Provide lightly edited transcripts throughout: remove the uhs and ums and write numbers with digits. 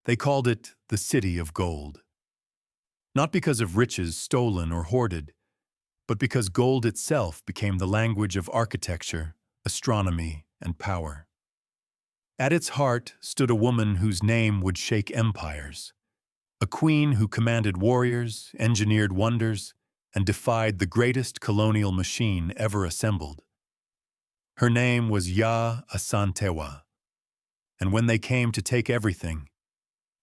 They called it the City of Gold. Not because of riches stolen or hoarded, but because gold itself became the language of architecture, astronomy, and power. At its heart stood a woman whose name would shake empires, a queen who commanded warriors, engineered wonders, and defied the greatest colonial machine ever assembled. Her name was Yaa Asantewaa, and when they came to take everything,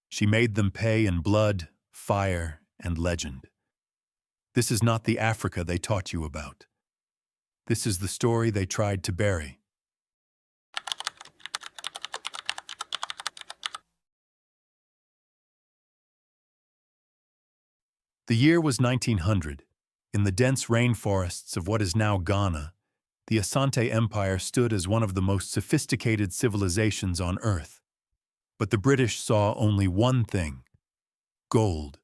she made them pay in blood, fire, and legend. This is not the Africa they taught you about. This is the story they tried to bury. The year was 1900. In the dense rainforests of what is now Ghana, the Asante Empire stood as one of the most sophisticated civilizations on Earth. But the British saw only one thing: gold.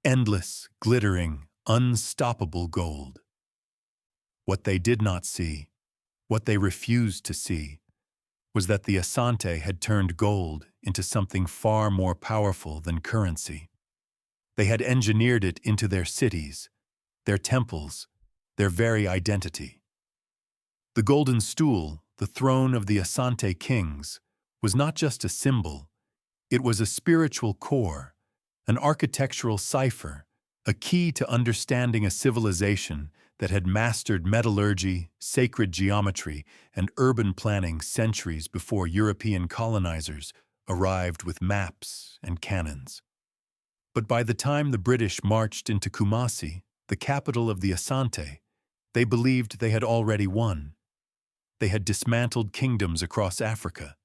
Endless, glittering, unstoppable gold. What they did not see, what they refused to see, was that the Asante had turned gold into something far more powerful than currency. They had engineered it into their cities, their temples, their very identity. The Golden Stool, the throne of the Asante kings, was not just a symbol, it was a spiritual core, an architectural cipher, a key to understanding a civilization that had mastered metallurgy, sacred geometry, and urban planning centuries before European colonizers arrived with maps and cannons. But by the time the British marched into Kumasi, the capital of the Asante, they believed they had already won. They had dismantled kingdoms across Africa.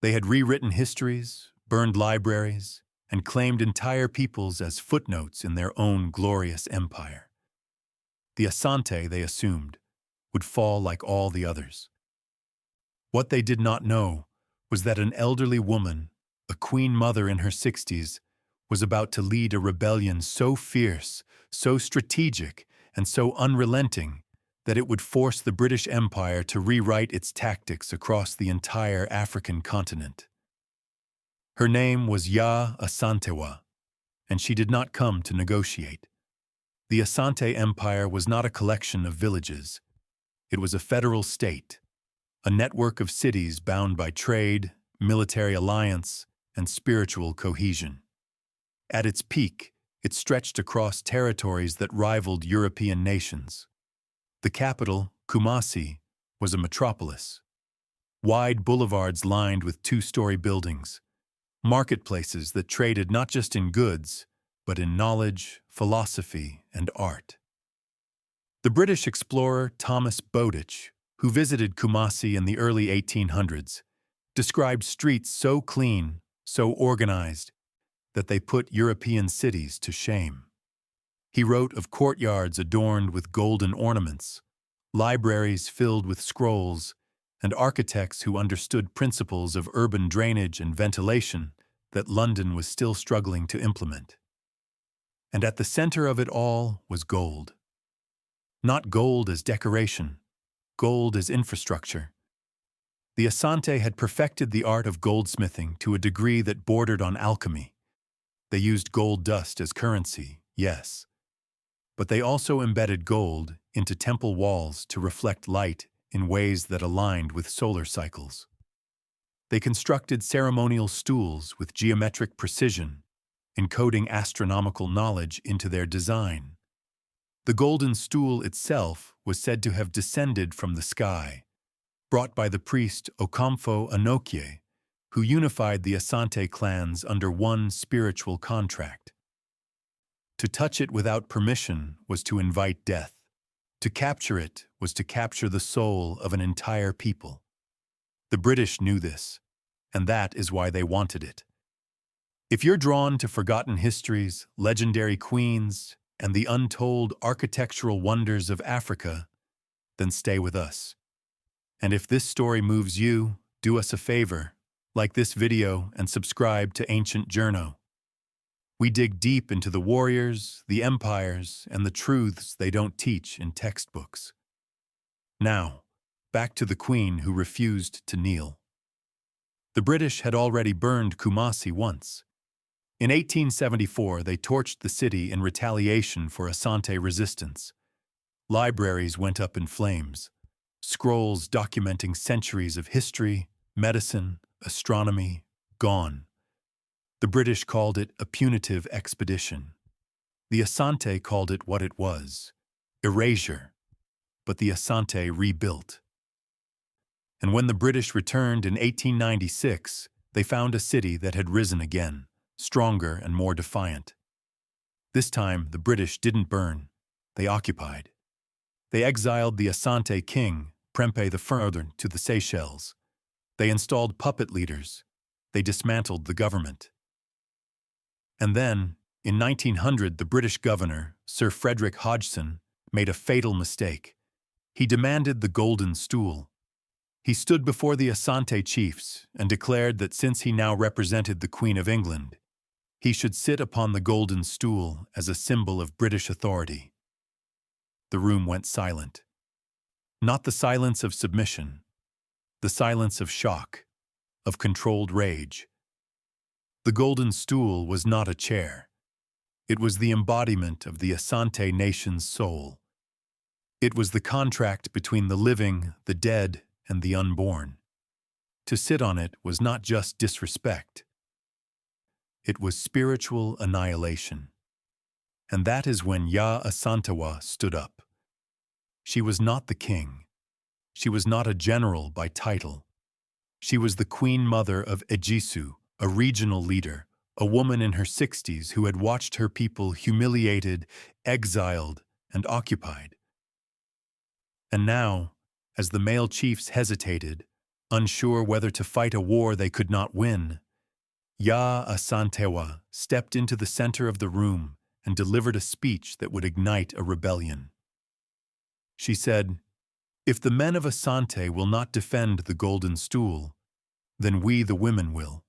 They had rewritten histories, burned libraries, and claimed entire peoples as footnotes in their own glorious empire. The Asante, they assumed, would fall like all the others. What they did not know was that an elderly woman, a queen mother in her 60s, was about to lead a rebellion so fierce, so strategic, and so unrelenting that it would force the British Empire to rewrite its tactics across the entire African continent. Her name was Yaa Asantewaa, and she did not come to negotiate. The Asante Empire was not a collection of villages. It was a federal state, a network of cities bound by trade, military alliance, and spiritual cohesion. At its peak, it stretched across territories that rivaled European nations. The capital, Kumasi, was a metropolis. Wide boulevards lined with two-story buildings, marketplaces that traded not just in goods, but in knowledge, philosophy, and art. The British explorer Thomas Bowditch, who visited Kumasi in the early 1800s, described streets so clean, so organized, that they put European cities to shame. He wrote of courtyards adorned with golden ornaments, libraries filled with scrolls, and architects who understood principles of urban drainage and ventilation that London was still struggling to implement. And at the center of it all was gold. Not gold as decoration, gold as infrastructure. The Asante had perfected the art of goldsmithing to a degree that bordered on alchemy. They used gold dust as currency, yes, but they also embedded gold into temple walls to reflect light in ways that aligned with solar cycles. They constructed ceremonial stools with geometric precision, encoding astronomical knowledge into their design. The Golden Stool itself was said to have descended from the sky, brought by the priest Okomfo Anokye, who unified the Asante clans under one spiritual contract. To touch it without permission was to invite death. To capture it was to capture the soul of an entire people. The British knew this, and that is why they wanted it. If you're drawn to forgotten histories, legendary queens, and the untold architectural wonders of Africa, then stay with us. And if this story moves you, do us a favor. Like this video and subscribe to Ancient Journo. We dig deep into the warriors, the empires, and the truths they don't teach in textbooks. Now, back to the queen who refused to kneel. The British had already burned Kumasi once. In 1874, they torched the city in retaliation for Asante resistance. Libraries went up in flames. Scrolls documenting centuries of history, medicine, astronomy, gone. The British called it a punitive expedition. The Asante called it what it was, erasure. But the Asante rebuilt. And when the British returned in 1896, they found a city that had risen again, stronger and more defiant. This time, the British didn't burn, they occupied. They exiled the Asante king, Prempeh I, to the Seychelles. They installed puppet leaders. They dismantled the government. And then, in 1900, the British governor, Sir Frederick Hodgson, made a fatal mistake. He demanded the Golden Stool. He stood before the Asante chiefs and declared that since he now represented the Queen of England, he should sit upon the Golden Stool as a symbol of British authority. The room went silent. Not the silence of submission, the silence of shock, of controlled rage. The Golden Stool was not a chair. It was the embodiment of the Asante nation's soul. It was the contract between the living, the dead, and the unborn. To sit on it was not just disrespect. It was spiritual annihilation. And that is when Yaa Asantewaa stood up. She was not the king. She was not a general by title. She was the Queen Mother of Ejisu, a regional leader, a woman in her 60s who had watched her people humiliated, exiled, and occupied. And now, as the male chiefs hesitated, unsure whether to fight a war they could not win, Yaa Asantewaa stepped into the center of the room and delivered a speech that would ignite a rebellion. She said, "If the men of Asante will not defend the Golden Stool, then we the women will."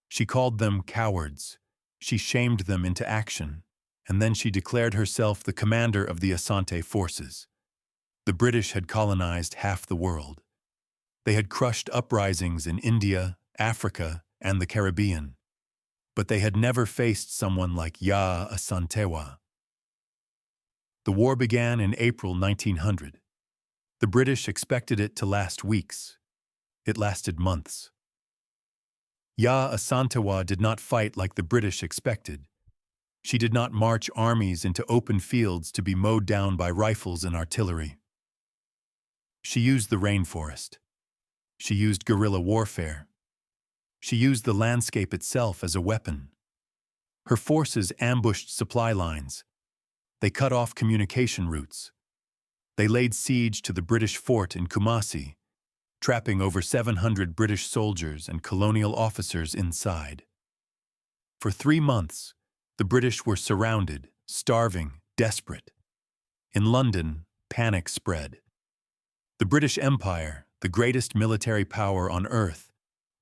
She called them cowards. She shamed them into action, and then she declared herself the commander of the Asante forces. The British had colonized half the world. They had crushed uprisings in India, Africa, and the Caribbean. But they had never faced someone like Yaa Asantewaa. The war began in April 1900. The British expected it to last weeks. It lasted months. Yaa Asantewaa did not fight like the British expected. She did not march armies into open fields to be mowed down by rifles and artillery. She used the rainforest. She used guerrilla warfare. She used the landscape itself as a weapon. Her forces ambushed supply lines. They cut off communication routes. They laid siege to the British fort in Kumasi, trapping over 700 British soldiers and colonial officers inside. For 3 months, the British were surrounded, starving, desperate. In London, panic spread. The British Empire, the greatest military power on earth,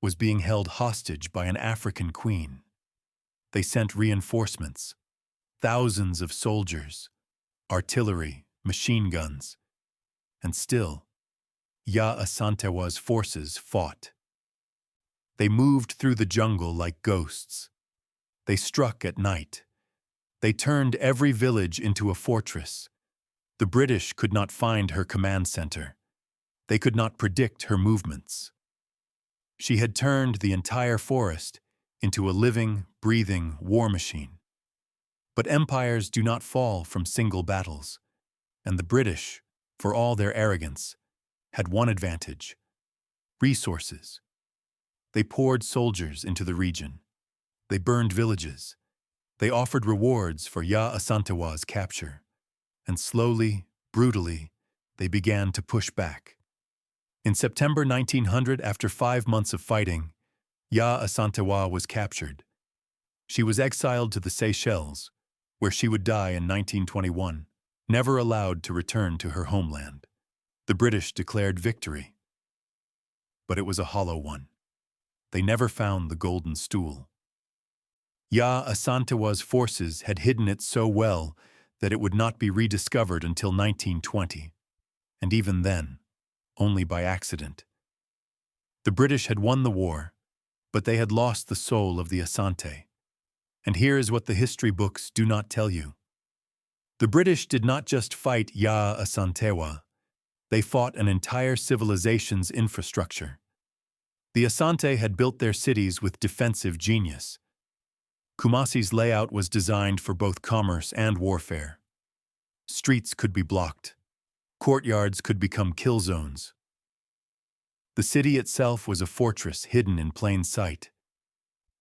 was being held hostage by an African queen. They sent reinforcements, thousands of soldiers, artillery, machine guns, and still, Yaa Asantewaa's forces fought. They moved through the jungle like ghosts. They struck at night. They turned every village into a fortress. The British could not find her command center. They could not predict her movements. She had turned the entire forest into a living, breathing war machine. But empires do not fall from single battles, and the British, for all their arrogance, had one advantage: resources. They poured soldiers into the region. They burned villages. They offered rewards for Yaa Asantewaa's capture. And slowly, brutally, they began to push back. In September 1900, after 5 months of fighting, Yaa Asantewaa was captured. She was exiled to the Seychelles, where she would die in 1921, never allowed to return to her homeland. The British declared victory. But it was a hollow one. They never found the Golden Stool. Yaa Asantewaa's forces had hidden it so well that it would not be rediscovered until 1920, and even then, only by accident. The British had won the war, but they had lost the soul of the Asante. And here is what the history books do not tell you. The British did not just fight Yaa Asantewaa. They fought an entire civilization's infrastructure. The Asante had built their cities with defensive genius. Kumasi's layout was designed for both commerce and warfare. Streets could be blocked. Courtyards could become kill zones. The city itself was a fortress hidden in plain sight.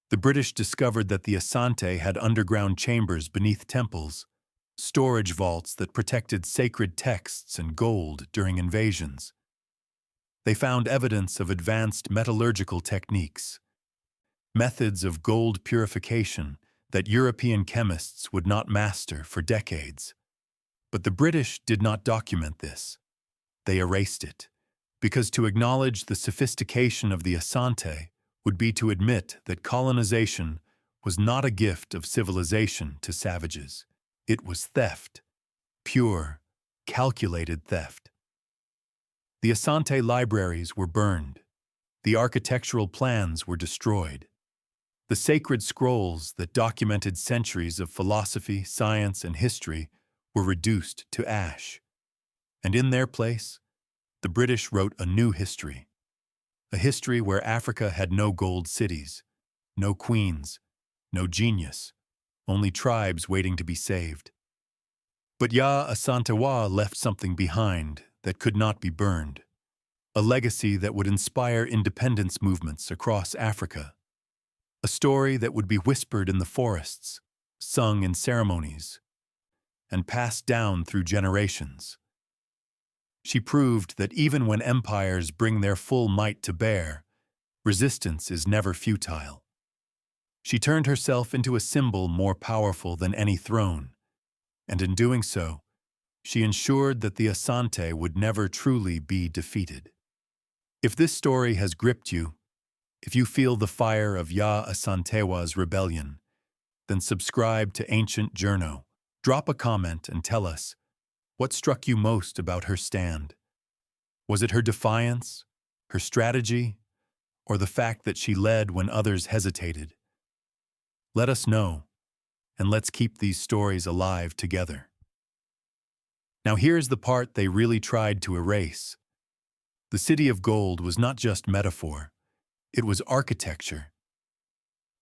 The British discovered that the Asante had underground chambers beneath temples, storage vaults that protected sacred texts and gold during invasions. They found evidence of advanced metallurgical techniques, methods of gold purification that European chemists would not master for decades. But the British did not document this. They erased it, because to acknowledge the sophistication of the Asante would be to admit that colonization was not a gift of civilization to savages. It was theft, pure, calculated theft. The Asante libraries were burned. The architectural plans were destroyed. The sacred scrolls that documented centuries of philosophy, science, and history were reduced to ash. And in their place, the British wrote a new history. A history where Africa had no gold cities, no queens, no genius, only tribes waiting to be saved. But Yaa Asantewaa left something behind that could not be burned, a legacy that would inspire independence movements across Africa, a story that would be whispered in the forests, sung in ceremonies, and passed down through generations. She proved that even when empires bring their full might to bear, resistance is never futile. She turned herself into a symbol more powerful than any throne, and in doing so, she ensured that the Asante would never truly be defeated. If this story has gripped you, if you feel the fire of Yaa Asantewaa's rebellion, then subscribe to Ancient Journo. Drop a comment and tell us, what struck you most about her stand? Was it her defiance, her strategy, or the fact that she led when others hesitated? Let us know, and let's keep these stories alive together. Now here's the part they really tried to erase. The City of Gold was not just metaphor, it was architecture.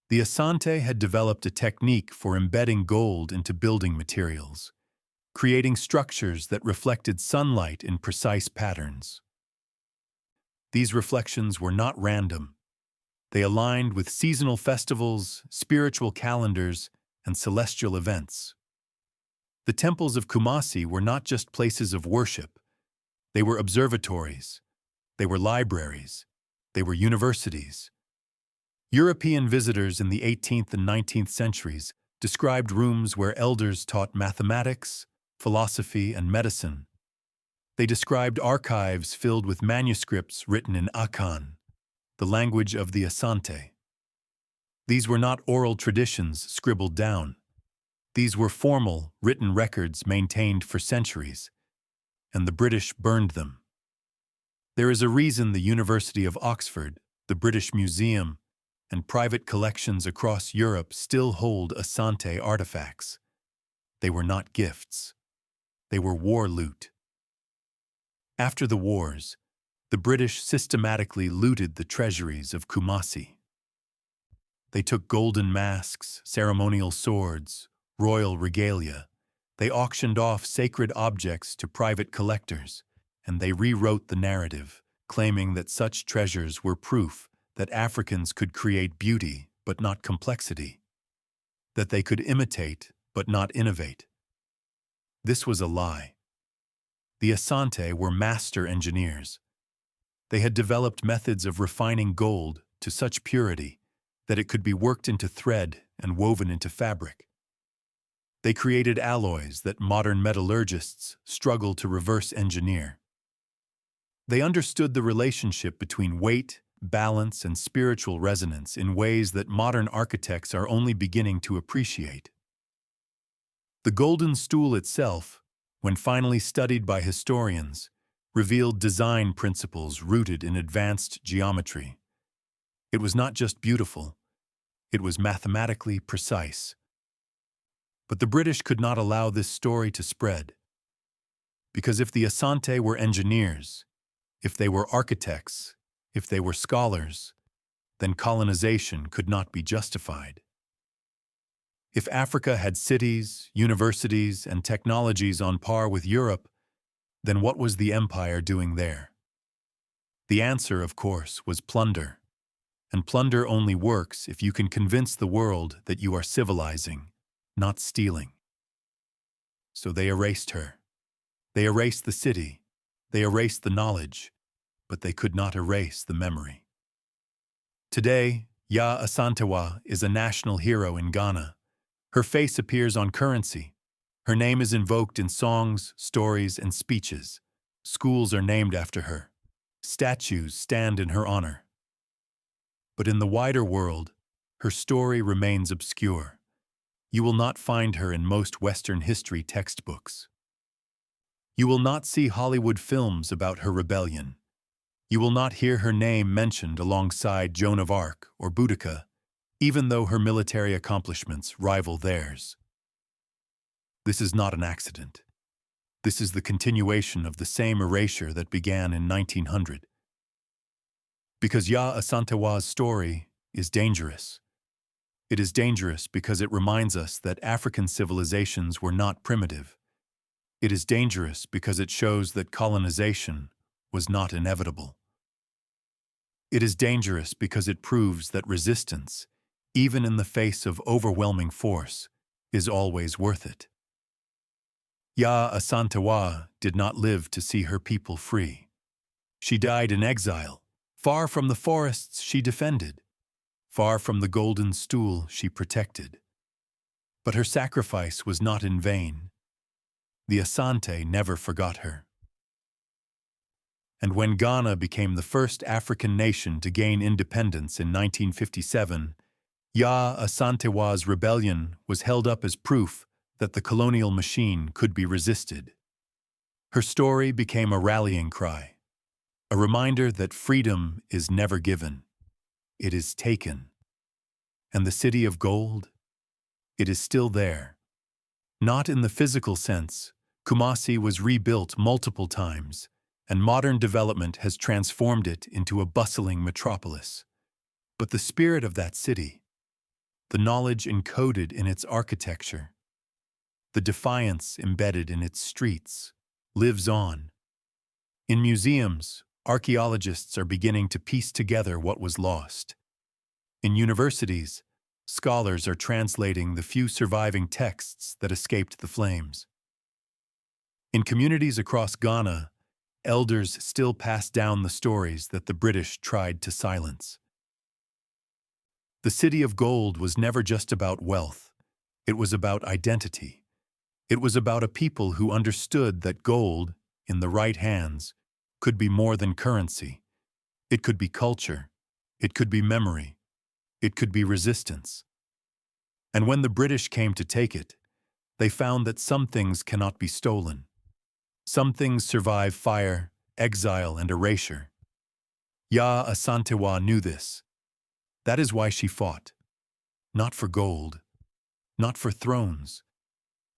The Asante had developed a technique for embedding gold into building materials, creating structures that reflected sunlight in precise patterns. These reflections were not random. They aligned with seasonal festivals, spiritual calendars, and celestial events. The temples of Kumasi were not just places of worship. They were observatories. They were libraries. They were universities. European visitors in the 18th and 19th centuries described rooms where elders taught mathematics, philosophy, and medicine. They described archives filled with manuscripts written in Akan, the language of the Asante. These were not oral traditions scribbled down. These were formal, written records maintained for centuries, and the British burned them. There is a reason the University of Oxford, the British Museum, and private collections across Europe still hold Asante artifacts. They were not gifts. They were war loot. After the wars, the British systematically looted the treasuries of Kumasi. They took golden masks, ceremonial swords, royal regalia. They auctioned off sacred objects to private collectors, and they rewrote the narrative, claiming that such treasures were proof that Africans could create beauty but not complexity, that they could imitate but not innovate. This was a lie. The Asante were master engineers. They had developed methods of refining gold to such purity that it could be worked into thread and woven into fabric. They created alloys that modern metallurgists struggle to reverse engineer. They understood the relationship between weight, balance, and spiritual resonance in ways that modern architects are only beginning to appreciate. The Golden Stool itself, when finally studied by historians, revealed design principles rooted in advanced geometry. It was not just beautiful, It was mathematically precise. But the British could not allow this story to spread. Because if the Asante were engineers, if they were architects, if they were scholars, then colonization could not be justified. If Africa had cities, universities, and technologies on par with Europe, then what was the empire doing there? The answer, of course, was plunder. And plunder only works if you can convince the world that you are civilizing, not stealing. So they erased her. They erased the city. They erased the knowledge, but they could not erase the memory. Today, Yaa Asantewaa is a national hero in Ghana. Her face appears on currency. Her name is invoked in songs, stories, and speeches. Schools are named after her. Statues stand in her honor. But in the wider world, her story remains obscure. You will not find her in most Western history textbooks. You will not see Hollywood films about her rebellion. You will not hear her name mentioned alongside Joan of Arc or Boudica, even though her military accomplishments rival theirs. This is not an accident. This is the continuation of the same erasure that began in 1900. Because Yaa Asantewaa's story is dangerous. It is dangerous because it reminds us that African civilizations were not primitive. It is dangerous because it shows that colonization was not inevitable. It is dangerous because it proves that resistance, even in the face of overwhelming force, is always worth it. Yaa Asantewaa did not live to see her people free. She died in exile, far from the forests she defended, far from the Golden Stool she protected. But her sacrifice was not in vain. The Asante never forgot her. And when Ghana became the first African nation to gain independence in 1957, Yaa Asantewaa's rebellion was held up as proof that the colonial machine could be resisted. Her story became a rallying cry, a reminder that freedom is never given, it is taken. And the city of gold? It is still there. Not in the physical sense. Kumasi was rebuilt multiple times, and modern development has transformed it into a bustling metropolis. But the spirit of that city, the knowledge encoded in its architecture, the defiance embedded in its streets, lives on. In museums, archaeologists are beginning to piece together what was lost. In universities, scholars are translating the few surviving texts that escaped the flames. In communities across Ghana, elders still pass down the stories that the British tried to silence. The City of Gold was never just about wealth. It was about identity. It was about a people who understood that gold, in the right hands, could be more than currency. It could be culture. It could be memory. It could be resistance. And when the British came to take it, they found that some things cannot be stolen. Some things survive fire, exile, and erasure. Yaa Asantewaa knew this. That is why she fought. Not for gold, not for thrones,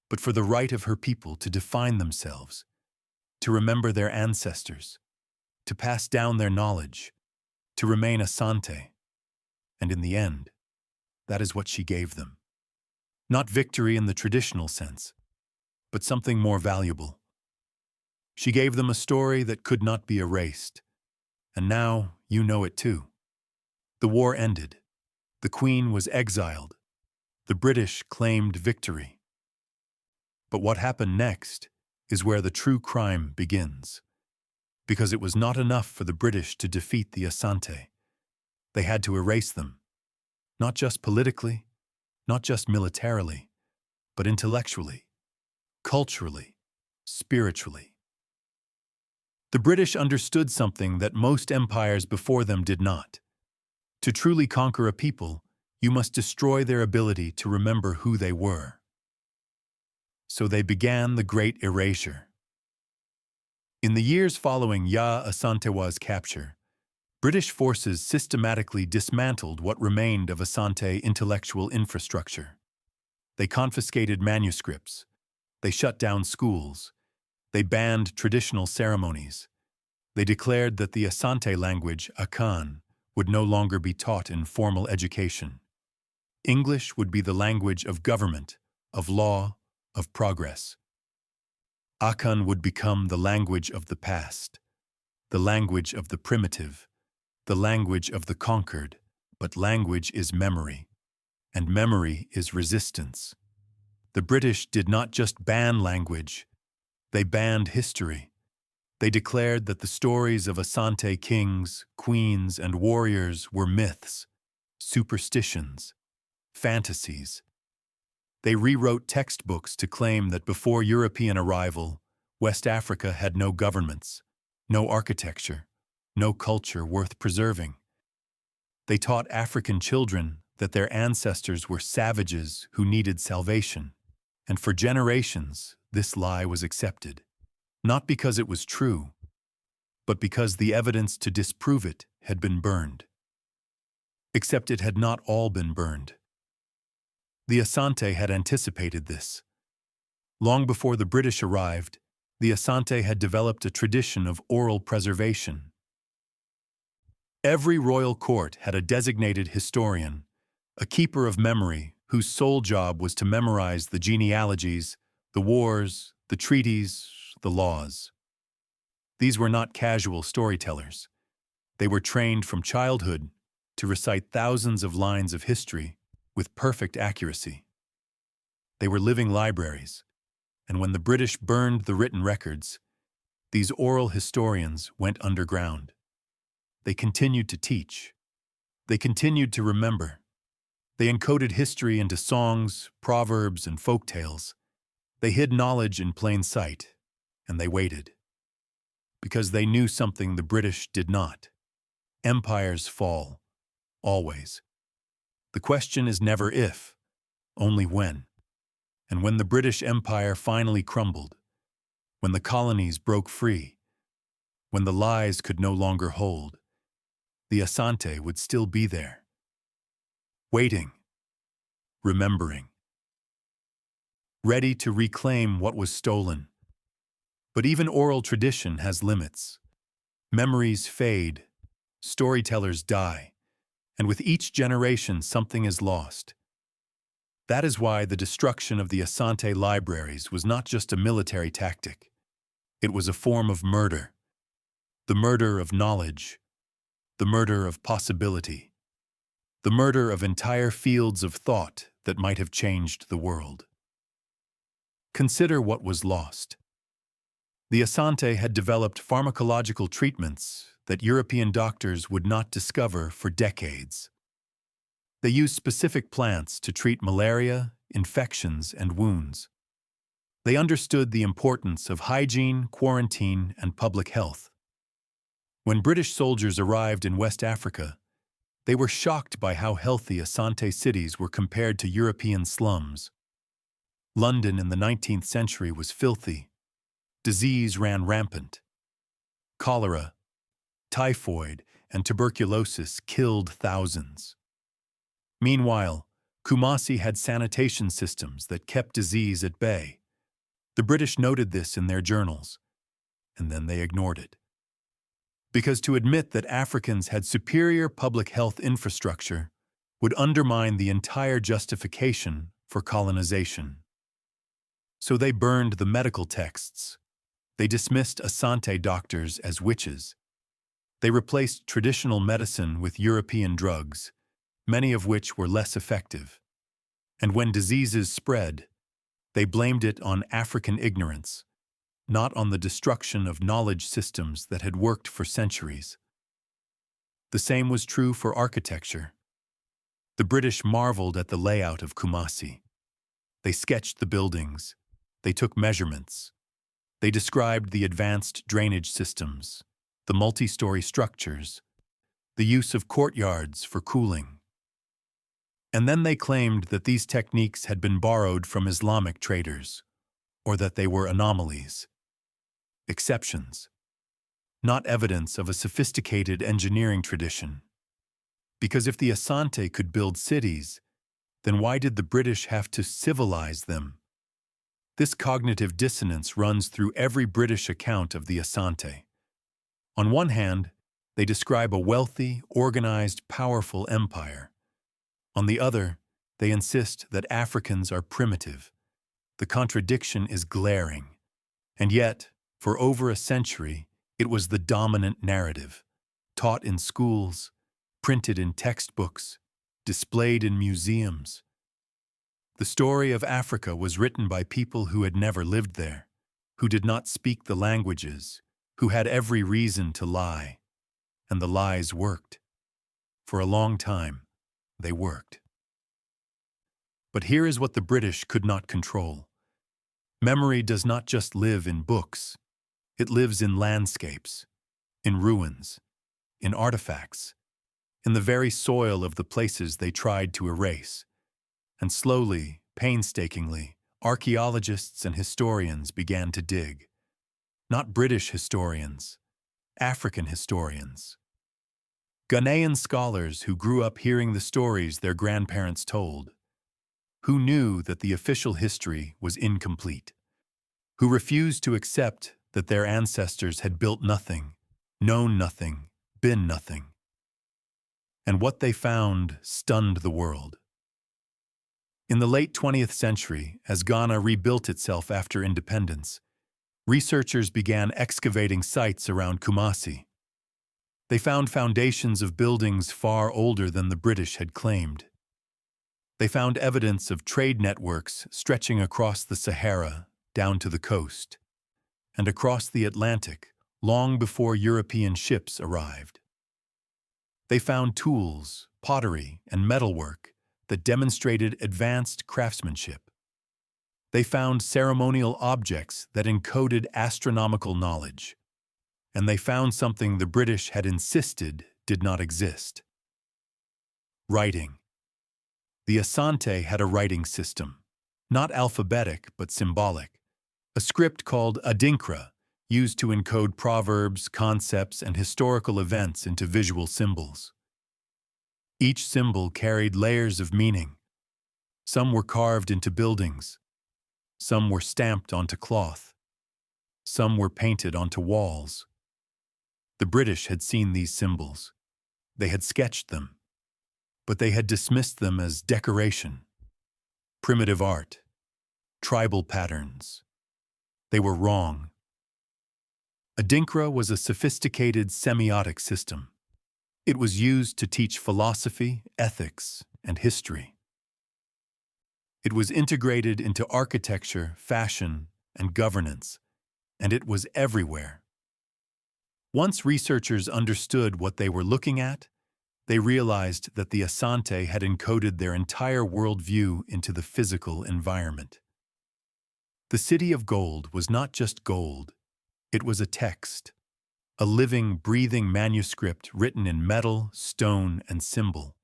but for the right of her people to define themselves, to remember their ancestors, to pass down their knowledge, to remain Asante. And in the end, that is what she gave them. Not victory in the traditional sense, but something more valuable. She gave them a story that could not be erased. And now you know it too. The war ended. The Queen was exiled. The British claimed victory. But what happened next is where the true crime begins. Because it was not enough for the British to defeat the Asante. They had to erase them. Not just politically, not just militarily, but intellectually, culturally, spiritually. The British understood something that most empires before them did not. To truly conquer a people, you must destroy their ability to remember who they were. So they began the Great Erasure. In the years following Yaa Asantewaa's capture, British forces systematically dismantled what remained of Asante intellectual infrastructure. They confiscated manuscripts. They shut down schools. They banned traditional ceremonies. They declared that the Asante language, Akan, would no longer be taught in formal education. English would be the language of government, of law, of progress. Akan would become the language of the past, the language of the primitive, the language of the conquered, but language is memory, and memory is resistance. The British did not just ban language, they banned history. They declared that the stories of Asante kings, queens, and warriors were myths, superstitions, fantasies. They rewrote textbooks to claim that before European arrival, West Africa had no governments, no architecture, no culture worth preserving. They taught African children that their ancestors were savages who needed salvation, and for generations this lie was accepted, not because it was true, but because the evidence to disprove it had been burned. Except it had not all been burned. The Asante had anticipated this. Long before the British arrived, the Asante had developed a tradition of oral preservation. Every royal court had a designated historian, a keeper of memory whose sole job was to memorize the genealogies, the wars, the treaties, the laws. These were not casual storytellers. They were trained from childhood to recite thousands of lines of history with perfect accuracy. They were living libraries, and when the British burned the written records, these oral historians went underground. They continued to teach. They continued to remember. They encoded history into songs, proverbs, and folk tales. They hid knowledge in plain sight, and they waited. Because they knew something the British did not. Empires fall, always. The question is never if, only when. And when the British Empire finally crumbled, when the colonies broke free, when the lies could no longer hold, the Asante would still be there, waiting, remembering, ready to reclaim what was stolen. But even oral tradition has limits. Memories fade, storytellers die, and with each generation something is lost. That is why the destruction of the Asante libraries was not just a military tactic. It was a form of murder. The murder of knowledge. The murder of possibility. The murder of entire fields of thought that might have changed the world. Consider what was lost. The Asante had developed pharmacological treatments that European doctors would not discover for decades. They used specific plants to treat malaria, infections, and wounds. They understood the importance of hygiene, quarantine, and public health. When British soldiers arrived in West Africa, they were shocked by how healthy Asante cities were compared to European slums. London in the 19th century was filthy. Disease ran rampant. Cholera, typhoid, and tuberculosis killed thousands. Meanwhile, Kumasi had sanitation systems that kept disease at bay. The British noted this in their journals, and then they ignored it. Because to admit that Africans had superior public health infrastructure would undermine the entire justification for colonization. So they burned the medical texts. They dismissed Asante doctors as witches. They replaced traditional medicine with European drugs, many of which were less effective. And when diseases spread, they blamed it on African ignorance, not on the destruction of knowledge systems that had worked for centuries. The same was true for architecture. The British marveled at the layout of Kumasi. They sketched the buildings. They took measurements. They described the advanced drainage systems, the multi-story structures, the use of courtyards for cooling. And then they claimed that these techniques had been borrowed from Islamic traders, or that they were anomalies, exceptions. not evidence of a sophisticated engineering tradition. Because if the Asante could build cities, then why did the British have to civilize them? This cognitive dissonance runs through every British account of the Asante. On one hand, they describe a wealthy, organized, powerful empire. On the other, they insist that Africans are primitive. The contradiction is glaring. And yet, for over a century, it was the dominant narrative, taught in schools, printed in textbooks, displayed in museums. The story of Africa was written by people who had never lived there, who did not speak the languages, who had every reason to lie. And the lies worked. For a long time, they worked. But here is what the British could not control. Memory does not just live in books. It lives in landscapes, in ruins, in artifacts, in the very soil of the places they tried to erase. And slowly, painstakingly, archaeologists and historians began to dig. Not British historians, African historians. Ghanaian scholars who grew up hearing the stories their grandparents told, who knew that the official history was incomplete, who refused to accept that their ancestors had built nothing, known nothing, been nothing. And what they found stunned the world. In the late 20th century, as Ghana rebuilt itself after independence, researchers began excavating sites around Kumasi. They found foundations of buildings far older than the British had claimed. They found evidence of trade networks stretching across the Sahara down to the coast, and across the Atlantic long before European ships arrived. They found tools, pottery, and metalwork that demonstrated advanced craftsmanship. They found ceremonial objects that encoded astronomical knowledge. And they found something the British had insisted did not exist. Writing. The Asante had a writing system, not alphabetic but symbolic, a script called Adinkra, used to encode proverbs, concepts, and historical events into visual symbols. Each symbol carried layers of meaning. Some were carved into buildings. Some were stamped onto cloth. Some were painted onto walls. The British had seen these symbols. They had sketched them. But they had dismissed them as decoration, primitive art, tribal patterns. They were wrong. Adinkra was a sophisticated semiotic system. It was used to teach philosophy, ethics, and history. It was integrated into architecture, fashion, and governance, and it was everywhere. Once researchers understood what they were looking at, they realized that the Asante had encoded their entire worldview into the physical environment. The City of Gold was not just gold, it was a text, a living, breathing manuscript written in metal, stone, and symbol.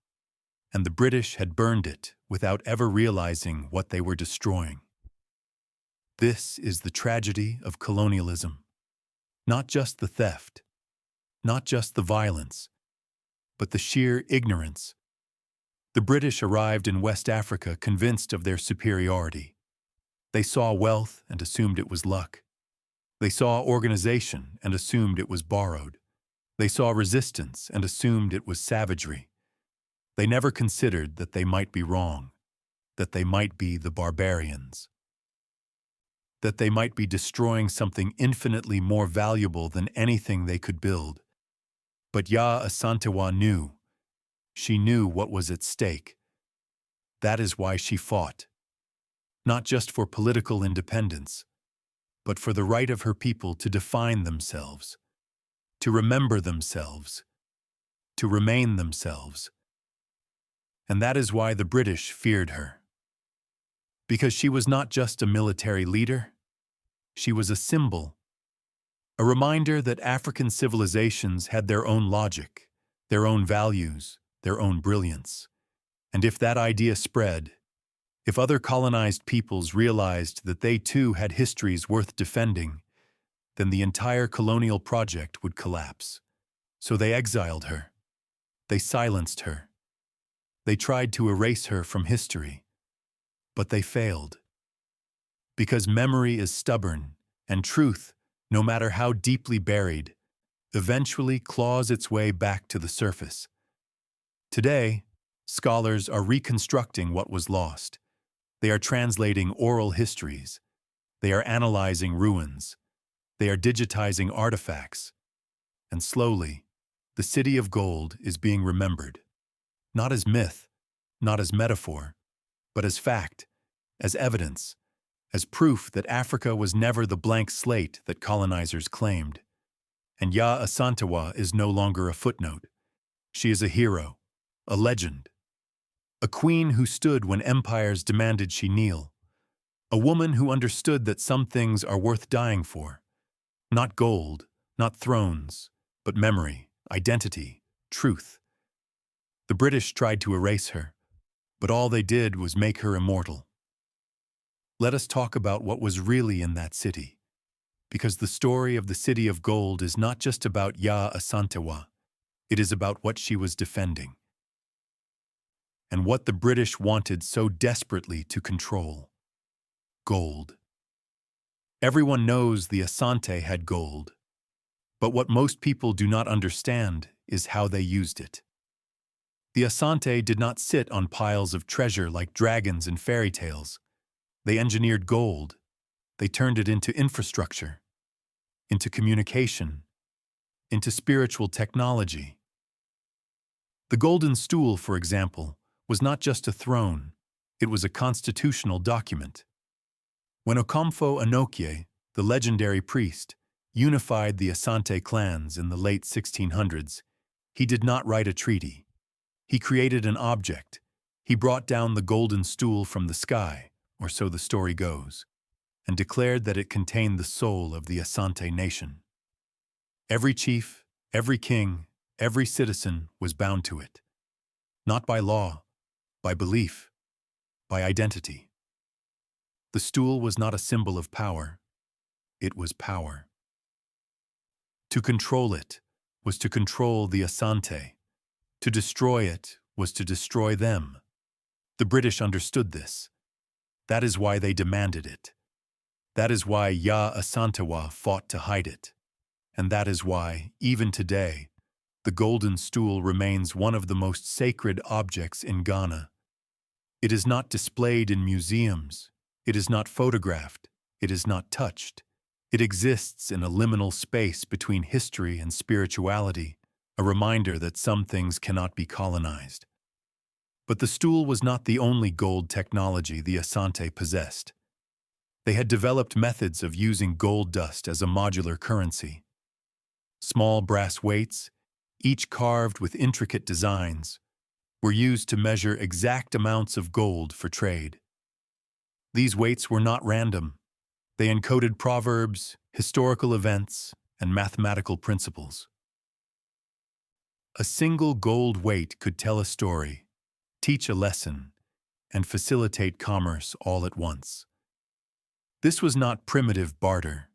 And the British had burned it without ever realizing what they were destroying. This is the tragedy of colonialism. Not just the theft, not just the violence, but the sheer ignorance. The British arrived in West Africa convinced of their superiority. They saw wealth and assumed it was luck. They saw organization and assumed it was borrowed. They saw resistance and assumed it was savagery. They never considered that they might be wrong, that they might be the barbarians, that they might be destroying something infinitely more valuable than anything they could build. But Yaa Asantewaa knew. She knew what was at stake. That is why she fought. Not just for political independence, but for the right of her people to define themselves, to remember themselves, to remain themselves. And that is why the British feared her. Because she was not just a military leader, she was a symbol, a reminder that African civilizations had their own logic, their own values, their own brilliance. And if that idea spread, if other colonized peoples realized that they too had histories worth defending, then the entire colonial project would collapse. So they exiled her. They silenced her. They tried to erase her from history. But they failed. Because memory is stubborn, and truth, no matter how deeply buried, eventually claws its way back to the surface. Today, scholars are reconstructing what was lost. They are translating oral histories. They are analyzing ruins. They are digitizing artifacts. And slowly, the city of gold is being remembered. Not as myth, not as metaphor, but as fact, as evidence, as proof that Africa was never the blank slate that colonizers claimed. And Yaa Asantewaa is no longer a footnote. She is a hero, a legend, a queen who stood when empires demanded she kneel, a woman who understood that some things are worth dying for. Not gold, not thrones, but memory, identity, truth. The British tried to erase her, but all they did was make her immortal. Let us talk about what was really in that city, because the story of the City of Gold is not just about Yaa Asantewaa, it is about what she was defending, and what the British wanted so desperately to control: gold. Everyone knows the Asante had gold, but what most people do not understand is how they used it. The Asante did not sit on piles of treasure like dragons in fairy tales. They engineered gold. They turned it into infrastructure, into communication, into spiritual technology. The Golden Stool, for example, was not just a throne, it was a constitutional document. When Okomfo Anokye, the legendary priest, unified the Asante clans in the late 1600s, he did not write a treaty. He created an object. He brought down the Golden Stool from the sky, or so the story goes, and declared that it contained the soul of the Asante nation. Every chief, every king, every citizen was bound to it. Not by law, by belief, by identity. The stool was not a symbol of power. It was power. To control it was to control the Asante. To destroy it was to destroy them. The British understood this. That is why they demanded it. That is why Yaa Asantewaa fought to hide it. And that is why, even today, the Golden Stool remains one of the most sacred objects in Ghana. It is not displayed in museums. It is not photographed. It is not touched. It exists in a liminal space between history and spirituality, a reminder that some things cannot be colonized. But the stool was not the only gold technology the Asante possessed. They had developed methods of using gold dust as a modular currency. Small brass weights, each carved with intricate designs, were used to measure exact amounts of gold for trade. These weights were not random. They encoded proverbs, historical events, and mathematical principles. A single gold weight could tell a story, teach a lesson, and facilitate commerce all at once. This was not primitive barter.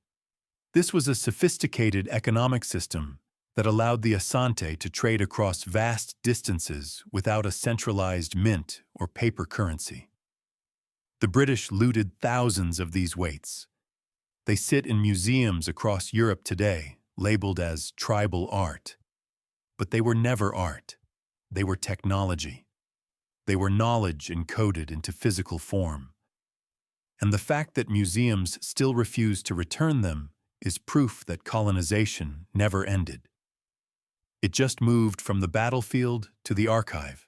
This was a sophisticated economic system that allowed the Asante to trade across vast distances without a centralized mint or paper currency. The British looted thousands of these weights. They sit in museums across Europe today, labeled as tribal art. But they were never art. They were technology. They were knowledge encoded into physical form. And the fact that museums still refuse to return them is proof that colonization never ended. It just moved from the battlefield to the archive.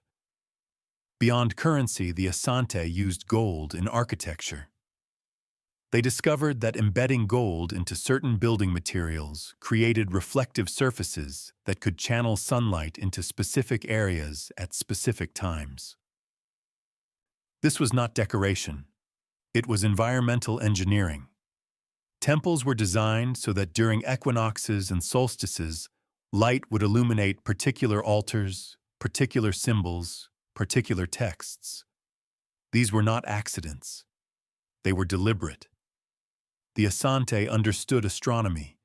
Beyond currency, the Asante used gold in architecture. They discovered that embedding gold into certain building materials created reflective surfaces that could channel sunlight into specific areas at specific times. This was not decoration. It was environmental engineering. Temples were designed so that during equinoxes and solstices, light would illuminate particular altars, particular symbols, particular texts. These were not accidents. They were deliberate. The Asante understood astronomy.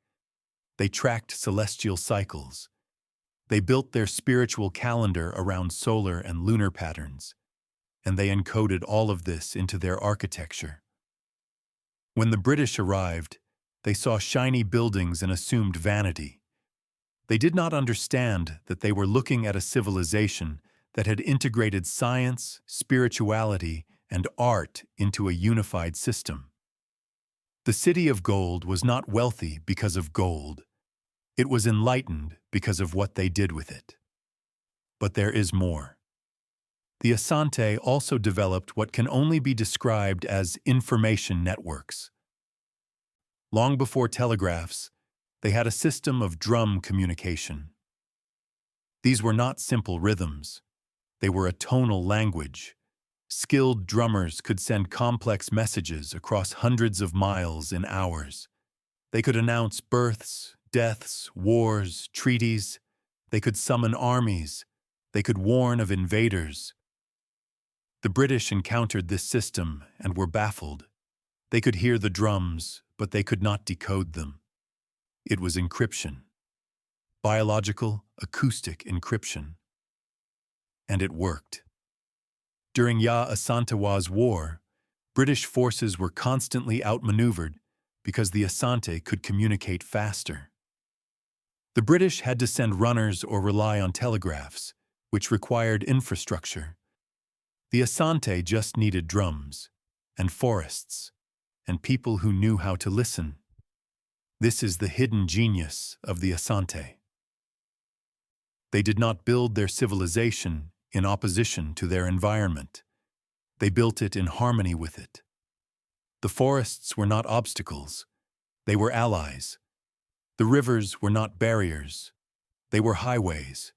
They tracked celestial cycles. They built their spiritual calendar around solar and lunar patterns, and they encoded all of this into their architecture. When the British arrived, they saw shiny buildings and assumed vanity. They did not understand that they were looking at a civilization that had integrated science, spirituality, and art into a unified system. The City of Gold was not wealthy because of gold. It was enlightened because of what they did with it. But there is more. The Asante also developed what can only be described as information networks. Long before telegraphs, they had a system of drum communication. These were not simple rhythms. They were a tonal language. Skilled drummers could send complex messages across hundreds of miles in hours. They could announce births, deaths, wars, treaties. They could summon armies. They could warn of invaders. The British encountered this system and were baffled. They could hear the drums, but they could not decode them. It was encryption. Biological, acoustic encryption. And it worked. During Yaa Asantewaa's war, British forces were constantly outmaneuvered because the Asante could communicate faster. The British had to send runners or rely on telegraphs, which required infrastructure. The Asante just needed drums, and forests, and people who knew how to listen. This is the hidden genius of the Asante. They did not build their civilization in opposition to their environment. They built it in harmony with it. The forests were not obstacles. They were allies. The rivers were not barriers. They were highways.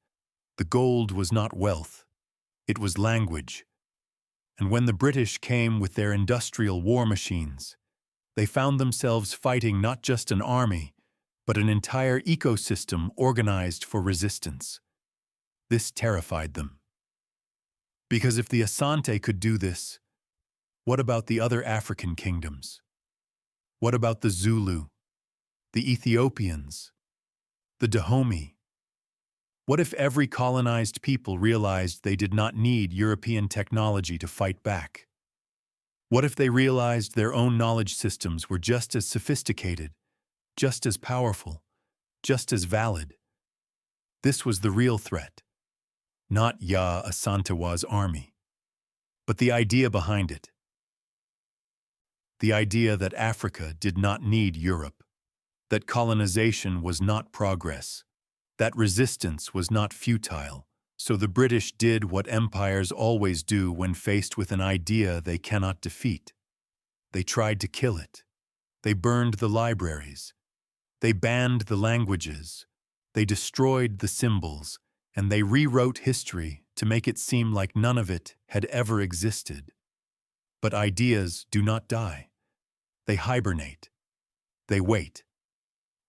The gold was not wealth. It was language. And when the British came with their industrial war machines, they found themselves fighting not just an army, but an entire ecosystem organized for resistance. This terrified them. Because if the Asante could do this, what about the other African kingdoms? What about the Zulu, the Ethiopians, the Dahomey? What if every colonized people realized they did not need European technology to fight back? What if they realized their own knowledge systems were just as sophisticated, just as powerful, just as valid? This was the real threat, not Yaa Asantewaa's army, but the idea behind it. The idea that Africa did not need Europe, that colonization was not progress, that resistance was not futile. So the British did what empires always do when faced with an idea they cannot defeat. They tried to kill it. They burned the libraries. They banned the languages. They destroyed the symbols, and they rewrote history to make it seem like none of it had ever existed. But ideas do not die. They hibernate. They wait.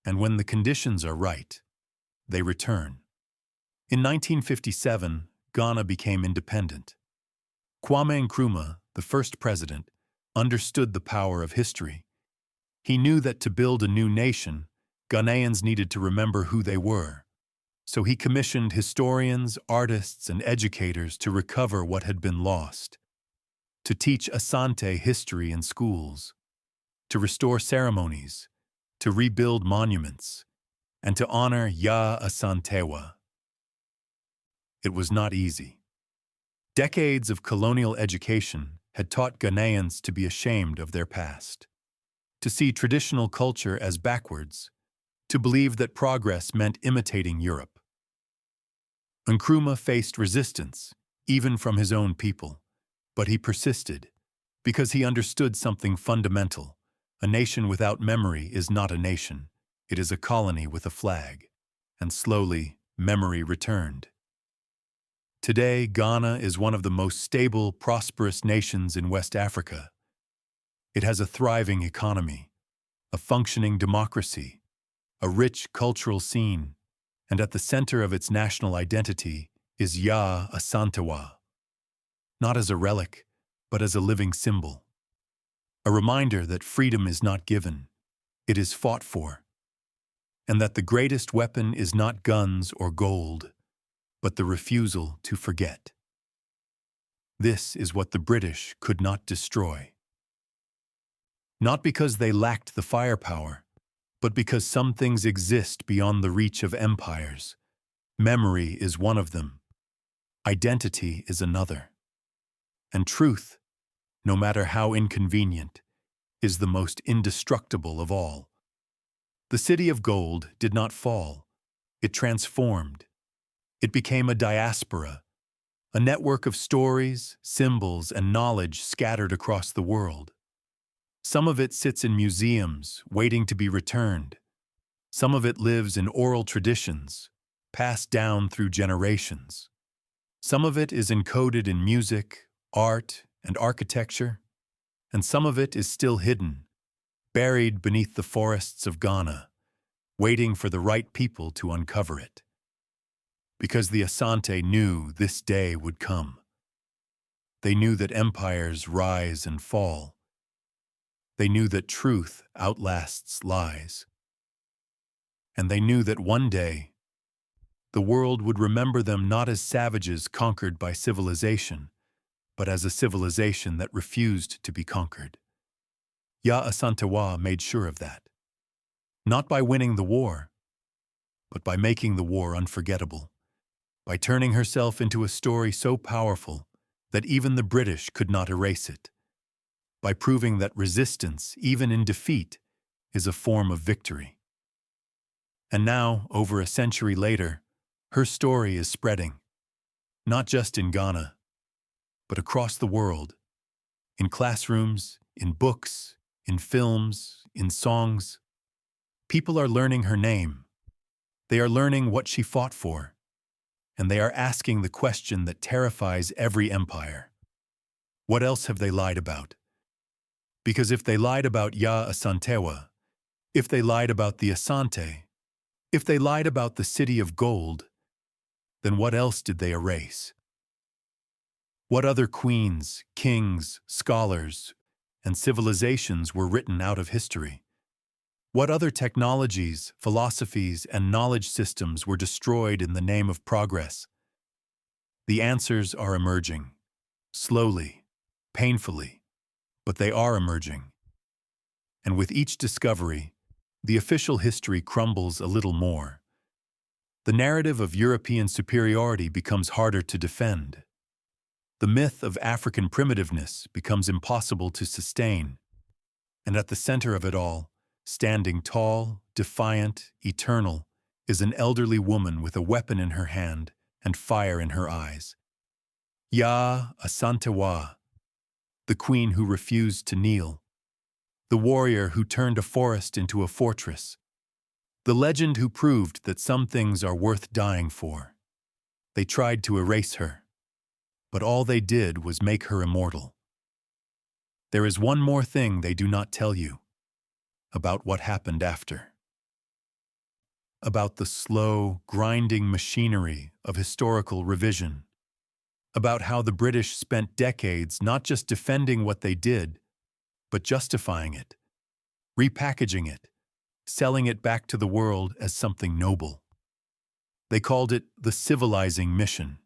And when the conditions are right, they return. In 1957, Ghana became independent. Kwame Nkrumah, the first president, understood the power of history. He knew that to build a new nation, Ghanaians needed to remember who they were. So he commissioned historians, artists, and educators to recover what had been lost, to teach Asante history in schools, to restore ceremonies, to rebuild monuments, and to honor Yaa Asantewaa. It was not easy. Decades of colonial education had taught Ghanaians to be ashamed of their past, to see traditional culture as backwards, to believe that progress meant imitating Europe. Nkrumah faced resistance, even from his own people, but he persisted, because he understood something fundamental. A nation without memory is not a nation. It is a colony with a flag. And slowly, memory returned. Today, Ghana is one of the most stable, prosperous nations in West Africa. It has a thriving economy, a functioning democracy, a rich cultural scene, and at the center of its national identity is Yaa Asantewaa. Not as a relic, but as a living symbol. A reminder that freedom is not given, it is fought for. and that the greatest weapon is not guns or gold, but the refusal to forget. This is what the British could not destroy. Not because they lacked the firepower, but because some things exist beyond the reach of empires. Memory is one of them. Identity is another. And truth, no matter how inconvenient, is the most indestructible of all. The city of gold did not fall. It transformed. It became a diaspora, a network of stories, symbols, and knowledge scattered across the world. Some of it sits in museums, waiting to be returned. Some of it lives in oral traditions, passed down through generations. Some of it is encoded in music, art, and architecture, and some of it is still hidden, buried beneath the forests of Ghana, waiting for the right people to uncover it. Because the Asante knew this day would come. They knew that empires rise and fall. They knew that truth outlasts lies. And they knew that one day, the world would remember them not as savages conquered by civilization, but as a civilization that refused to be conquered. Yaa Asantewaa made sure of that. Not by winning the war, but by making the war unforgettable. By turning herself into a story so powerful that even the British could not erase it. By proving that resistance, even in defeat, is a form of victory. And now, over a century later, her story is spreading, not just in Ghana, but across the world, in classrooms, in books, in films, in songs. People are learning her name. They are learning what she fought for, and they are asking the question that terrifies every empire. What else have they lied about? Because if they lied about Yaa Asantewaa, if they lied about the Asante, if they lied about the city of gold, then what else did they erase? What other queens, kings, scholars, and civilizations were written out of history? What other technologies, philosophies, and knowledge systems were destroyed in the name of progress? The answers are emerging, slowly, painfully, but they are emerging. And with each discovery, the official history crumbles a little more. The narrative of European superiority becomes harder to defend. The myth of African primitiveness becomes impossible to sustain. And at the center of it all, standing tall, defiant, eternal, is an elderly woman with a weapon in her hand and fire in her eyes. Yaa Asantewaa, the queen who refused to kneel, the warrior who turned a forest into a fortress, the legend who proved that some things are worth dying for. They tried to erase her, but all they did was make her immortal. There is one more thing they do not tell you about what happened after. About the slow, grinding machinery of historical revision. About how the British spent decades not just defending what they did, but justifying it, repackaging it, selling it back to the world as something noble. They called it the civilizing mission.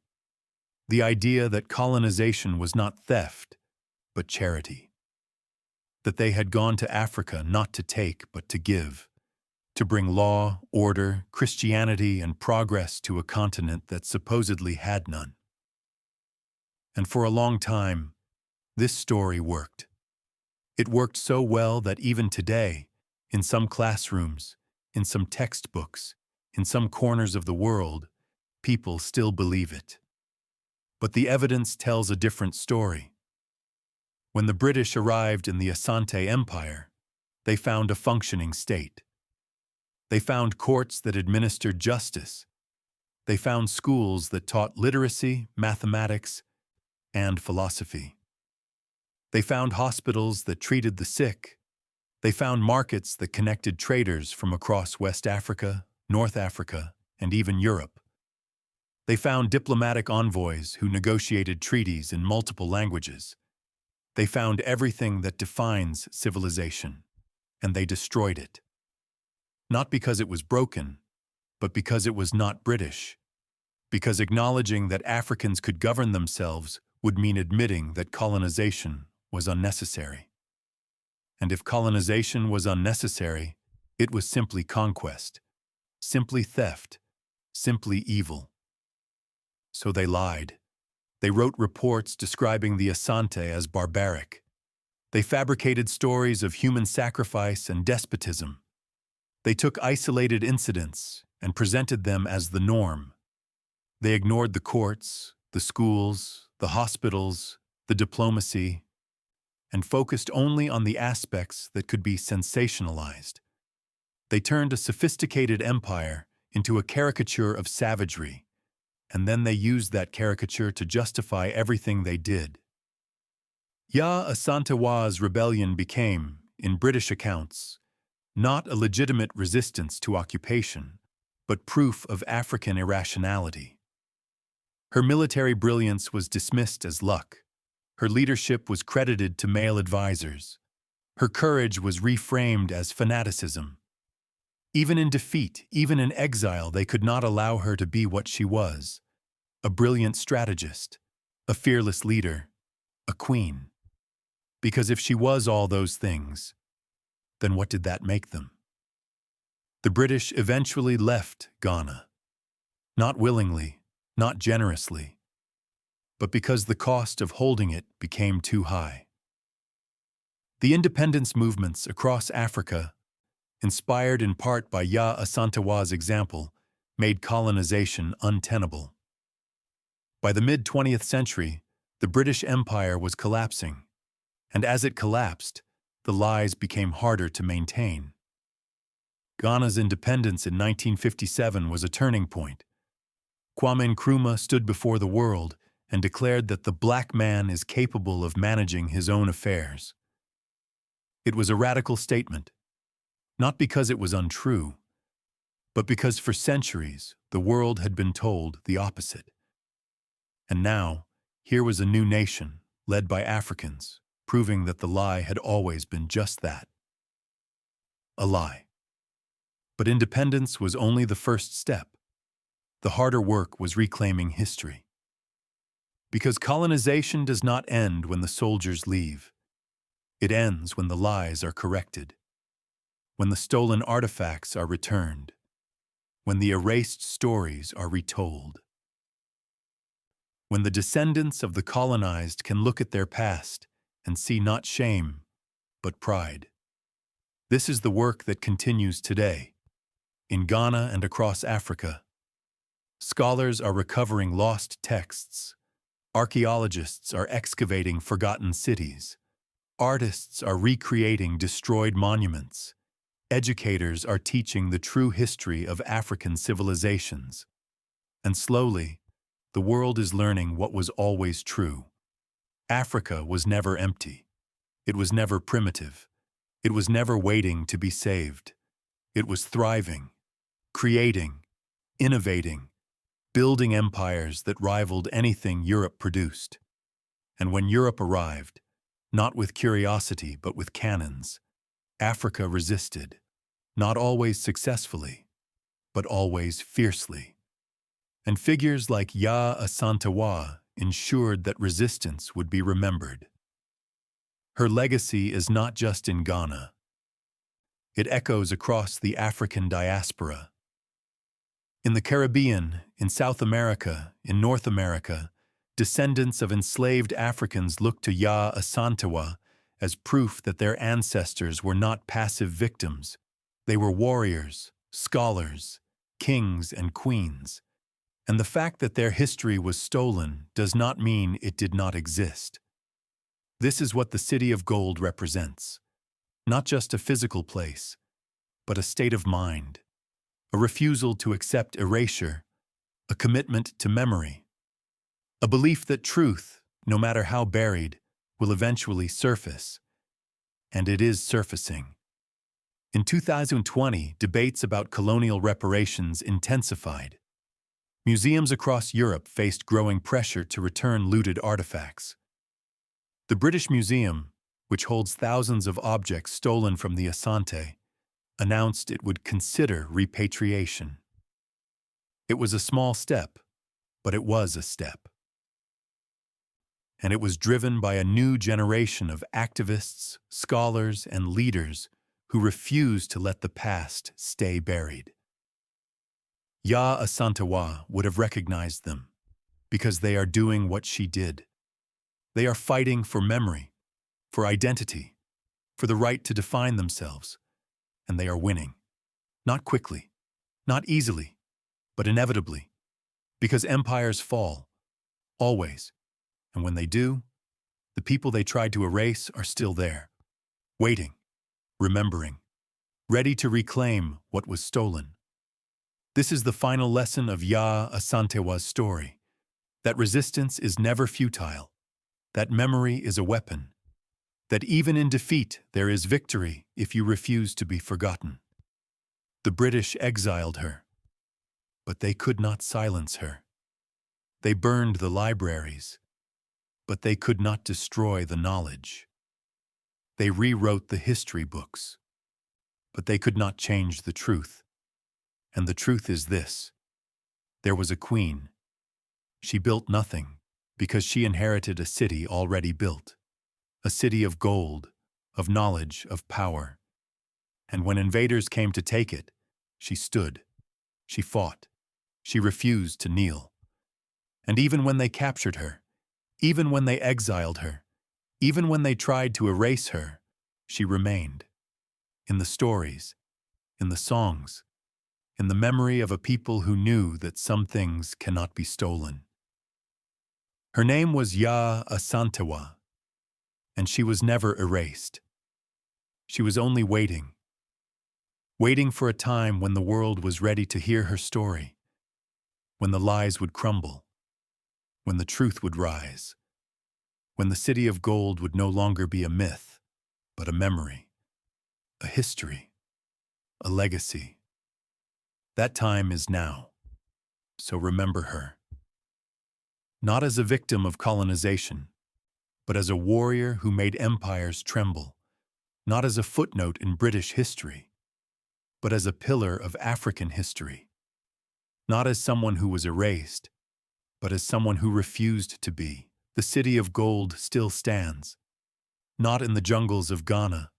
The idea that colonization was not theft, but charity. That they had gone to Africa not to take, but to give. To bring law, order, Christianity, and progress to a continent that supposedly had none. And for a long time, this story worked. It worked so well that even today, in some classrooms, in some textbooks, in some corners of the world, people still believe it. But the evidence tells a different story. When the British arrived in the Asante Empire, they found a functioning state. They found courts that administered justice. They found schools that taught literacy, mathematics, and philosophy. They found hospitals that treated the sick. They found markets that connected traders from across West Africa, North Africa, and even Europe. They found diplomatic envoys who negotiated treaties in multiple languages. They found everything that defines civilization, and they destroyed it. not because it was broken, but because it was not British, because acknowledging that Africans could govern themselves would mean admitting that colonization was unnecessary. And if colonization was unnecessary, it was simply conquest, simply theft, simply evil. So they lied. They wrote reports describing the Asante as barbaric. They fabricated stories of human sacrifice and despotism. They took isolated incidents and presented them as the norm. They ignored the courts, the schools, the hospitals, the diplomacy, and focused only on the aspects that could be sensationalized. They turned a sophisticated empire into a caricature of savagery, and then they used that caricature to justify everything they did. Yaa Asantewaa's rebellion became, in British accounts, not a legitimate resistance to occupation, but proof of African irrationality. Her military brilliance was dismissed as luck. Her leadership was credited to male advisors. Her courage was reframed as fanaticism. Even in defeat, even in exile, they could not allow her to be what she was: a brilliant strategist, a fearless leader, a queen. Because if she was all those things, then what did that make them? The British eventually left Ghana. Not willingly, not generously, but because the cost of holding it became too high. The independence movements across Africa, inspired in part by Yaa Asantewaa's example, made colonization untenable. By the mid-20th century, the British Empire was collapsing, and as it collapsed, the lies became harder to maintain. Ghana's independence in 1957 was a turning point. Kwame Nkrumah stood before the world and declared that the black man is capable of managing his own affairs. It was a radical statement, not because it was untrue, but because for centuries the world had been told the opposite. And now, here was a new nation, led by Africans, proving that the lie had always been just that: a lie. But independence was only the first step. The harder work was reclaiming history. Because colonization does not end when the soldiers leave. It ends when the lies are corrected, when the stolen artifacts are returned, when the erased stories are retold. When the descendants of the colonized can look at their past and see not shame, but pride. This is the work that continues today, in Ghana and across Africa. Scholars are recovering lost texts. Archaeologists are excavating forgotten cities. Artists are recreating destroyed monuments. Educators are teaching the true history of African civilizations. And slowly, the world is learning what was always true. Africa was never empty. It was never primitive. It was never waiting to be saved. It was thriving, creating, innovating, building empires that rivaled anything Europe produced. And when Europe arrived, not with curiosity but with cannons, Africa resisted, not always successfully, but always fiercely. And figures like Yaa Asantewaa ensured that resistance would be remembered. Her legacy is not just in Ghana. It echoes across the African diaspora. In the Caribbean, in South America, in North America, descendants of enslaved Africans look to Yaa Asantewaa as proof that their ancestors were not passive victims. They were warriors, scholars, kings, and queens. And the fact that their history was stolen does not mean it did not exist. This is what the City of Gold represents. Not just a physical place, but a state of mind, a refusal to accept erasure, a commitment to memory, a belief that truth, no matter how buried, will eventually surface. And it is surfacing. In 2020, debates about colonial reparations intensified. Museums across Europe faced growing pressure to return looted artifacts. The British Museum, which holds thousands of objects stolen from the Asante, announced it would consider repatriation. It was a small step, but it was a step. And it was driven by a new generation of activists, scholars, and leaders who refused to let the past stay buried. Yaa Asantewaa would have recognized them, because they are doing what she did. They are fighting for memory, for identity, for the right to define themselves, and they are winning. Not quickly, not easily, but inevitably, because empires fall, always, and when they do, the people they tried to erase are still there, waiting, remembering, ready to reclaim what was stolen. This is the final lesson of Yaa Asantewaa's story, that resistance is never futile, that memory is a weapon, that even in defeat there is victory if you refuse to be forgotten. The British exiled her, but they could not silence her. They burned the libraries, but they could not destroy the knowledge. They rewrote the history books, but they could not change the truth. And the truth is this: there was a queen. She built nothing because she inherited a city already built, a city of gold, of knowledge, of power. And when invaders came to take it, she stood, she fought, she refused to kneel. And even when they captured her, even when they exiled her, even when they tried to erase her, she remained. In the stories, in the songs, in the memory of a people who knew that some things cannot be stolen. Her name was Yaa Asantewaa, and she was never erased. She was only waiting for a time when the world was ready to hear her story, when the lies would crumble, when the truth would rise, when the city of gold would no longer be a myth, but a memory, a history, a legacy. That time is now, so remember her. Not as a victim of colonization, but as a warrior who made empires tremble, not as a footnote in British history, but as a pillar of African history, not as someone who was erased, but as someone who refused to be. The city of gold still stands, not in the jungles of Ghana,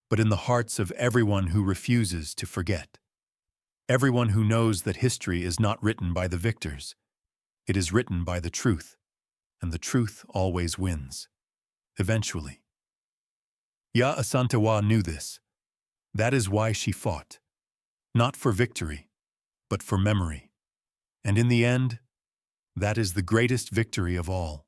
but in the hearts of everyone who refuses to forget. Everyone who knows that history is not written by the victors. It is written by the truth, and the truth always wins, eventually. Yaa Asantewaa knew this. That is why she fought, not for victory, but for memory. And in the end, that is the greatest victory of all.